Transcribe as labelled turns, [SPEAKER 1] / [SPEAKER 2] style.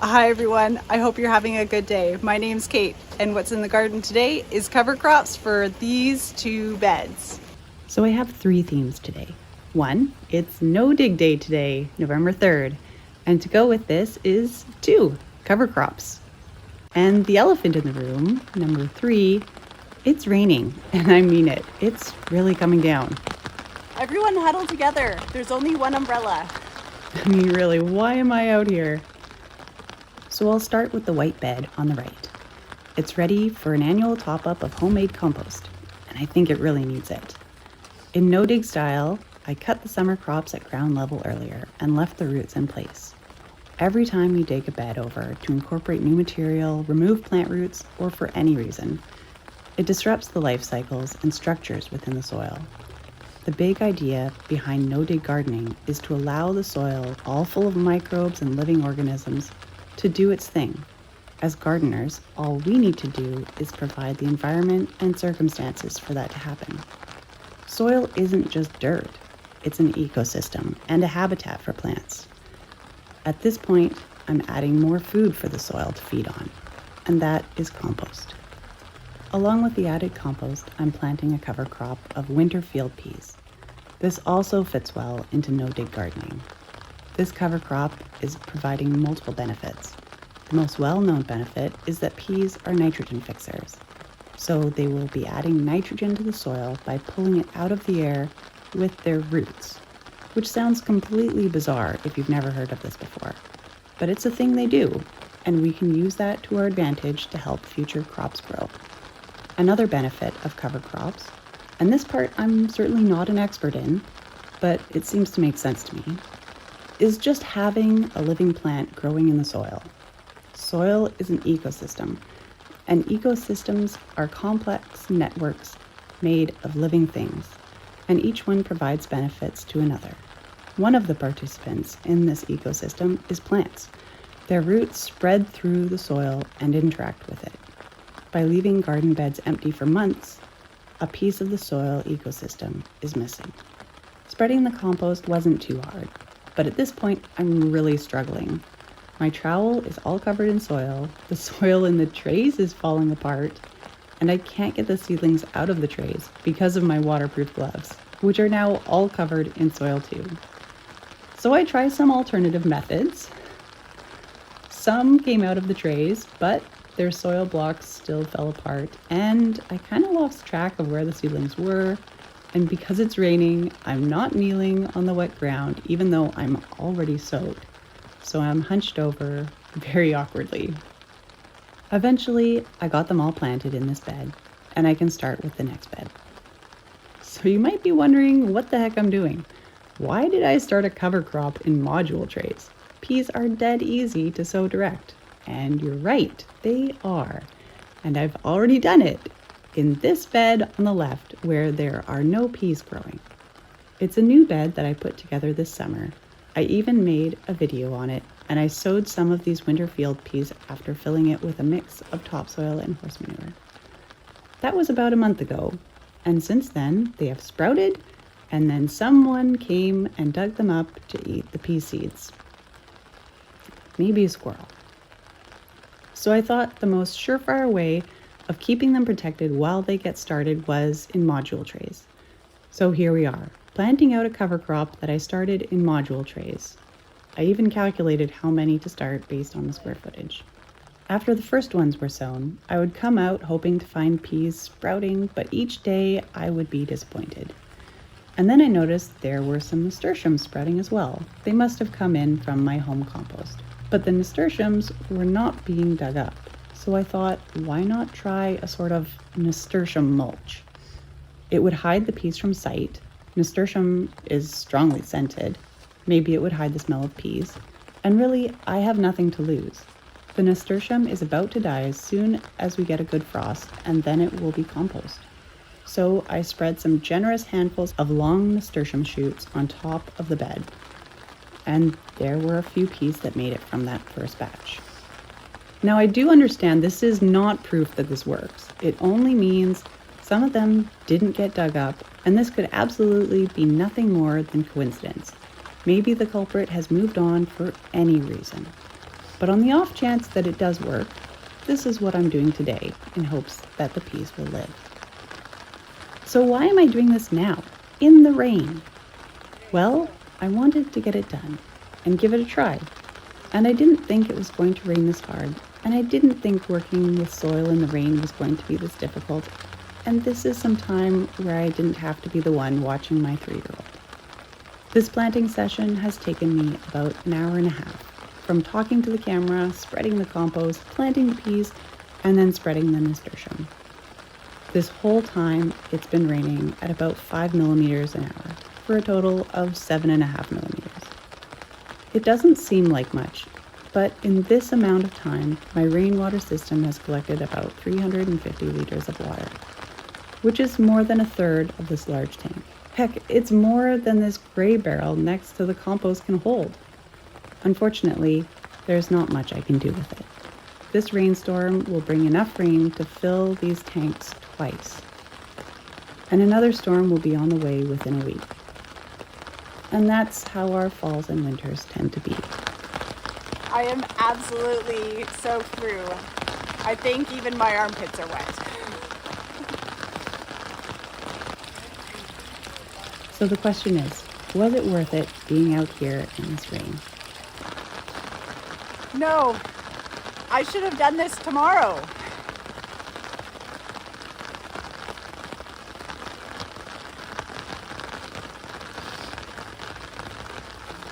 [SPEAKER 1] Hi everyone, I hope you're having a good day. My name's Kate, and what's in the garden today is cover crops for these two beds.
[SPEAKER 2] So I have three themes today. One, it's no dig day today, November 3rd. And to go with this is two, cover crops. And the elephant in the room, number three, it's raining. And I mean it, it's really coming down.
[SPEAKER 1] Everyone huddle together. There's only one umbrella.
[SPEAKER 2] I mean, really, why am I out here? So I'll start with the white bed on the right. It's ready for an annual top-up of homemade compost, and I think it really needs it. In no-dig style, I cut the summer crops at ground level earlier and left the roots in place. Every time you dig a bed over to incorporate new material, remove plant roots, or for any reason, it disrupts the life cycles and structures within the soil. The big idea behind no-dig gardening is to allow the soil, all full of microbes and living organisms, to do its thing. As gardeners, all we need to do is provide the environment and circumstances for that to happen. Soil isn't just dirt, it's an ecosystem and a habitat for plants. At this point, I'm adding more food for the soil to feed on, and that is compost. Along with the added compost, I'm planting a cover crop of winter field peas. This also fits well into no-dig gardening. This cover crop is providing multiple benefits. The most well-known benefit is that peas are nitrogen fixers. So they will be adding nitrogen to the soil by pulling it out of the air with their roots, which sounds completely bizarre if you've never heard of this before. But it's a thing they do, and we can use that to our advantage to help future crops grow. Another benefit of cover crops, and this part I'm certainly not an expert in, but it seems to make sense to me, is just having a living plant growing in the soil. Soil is an ecosystem, and ecosystems are complex networks made of living things, and each one provides benefits to another. One of the participants in this ecosystem is plants. Their roots spread through the soil and interact with it. By leaving garden beds empty for months, a piece of the soil ecosystem is missing. Spreading the compost wasn't too hard, but at this point, I'm really struggling. My trowel is all covered in soil, the soil in the trays is falling apart, and I can't get the seedlings out of the trays because of my waterproof gloves, which are now all covered in soil too. So I tried some alternative methods. Some came out of the trays, but their soil blocks still fell apart, and I kind of lost track of where the seedlings were. And because it's raining, I'm not kneeling on the wet ground, even though I'm already soaked. So I'm hunched over very awkwardly. Eventually, I got them all planted in this bed, and I can start with the next bed. So you might be wondering what the heck I'm doing. Why did I start a cover crop in module trays? Peas are dead easy to sow direct. And you're right, they are. And I've already done it in this bed on the left where there are no peas growing. It's a new bed that I put together this summer. I even made a video on it, and I sowed some of these winter field peas after filling it with a mix of topsoil and horse manure. That was about a month ago, and since then they have sprouted, and then someone came and dug them up to eat the pea seeds. Maybe a squirrel. So I thought the most surefire way of keeping them protected while they get started was in module trays. So here we are, planting out a cover crop that I started in module trays. I even calculated how many to start based on the square footage. After the first ones were sown, I would come out hoping to find peas sprouting, but each day I would be disappointed. And then I noticed there were some nasturtiums sprouting as well. They must have come in from my home compost. But the nasturtiums were not being dug up. So I thought, why not try a sort of nasturtium mulch? It would hide the peas from sight. Nasturtium is strongly scented. Maybe it would hide the smell of peas. And really, I have nothing to lose. The nasturtium is about to die as soon as we get a good frost, and then it will be compost. So I spread some generous handfuls of long nasturtium shoots on top of the bed. And there were a few peas that made it from that first batch. Now I do understand this is not proof that this works. It only means some of them didn't get dug up, and this could absolutely be nothing more than coincidence. Maybe the culprit has moved on for any reason. But on the off chance that it does work, this is what I'm doing today in hopes that the peas will live. So why am I doing this now, in the rain? Well, I wanted to get it done and give it a try. And I didn't think it was going to rain this hard, and I didn't think working with soil in the rain was going to be this difficult. And this is some time where I didn't have to be the one watching my 3-year-old. This planting session has taken me about an hour and a half, from talking to the camera, spreading the compost, planting the peas, and then spreading the nasturtium. This whole time, it's been raining at about 5 millimeters an hour, for a total of 7.5 millimeters. It doesn't seem like much, but in this amount of time, my rainwater system has collected about 350 liters of water, which is more than a third of this large tank. Heck, it's more than this gray barrel next to the compost can hold. Unfortunately, there's not much I can do with it. This rainstorm will bring enough rain to fill these tanks twice. And another storm will be on the way within a week. And that's how our falls and winters tend to be.
[SPEAKER 1] I am absolutely soaked through. I think even my armpits are wet.
[SPEAKER 2] So the question is, was it worth it being out here in this rain?
[SPEAKER 1] No, I should have done this tomorrow.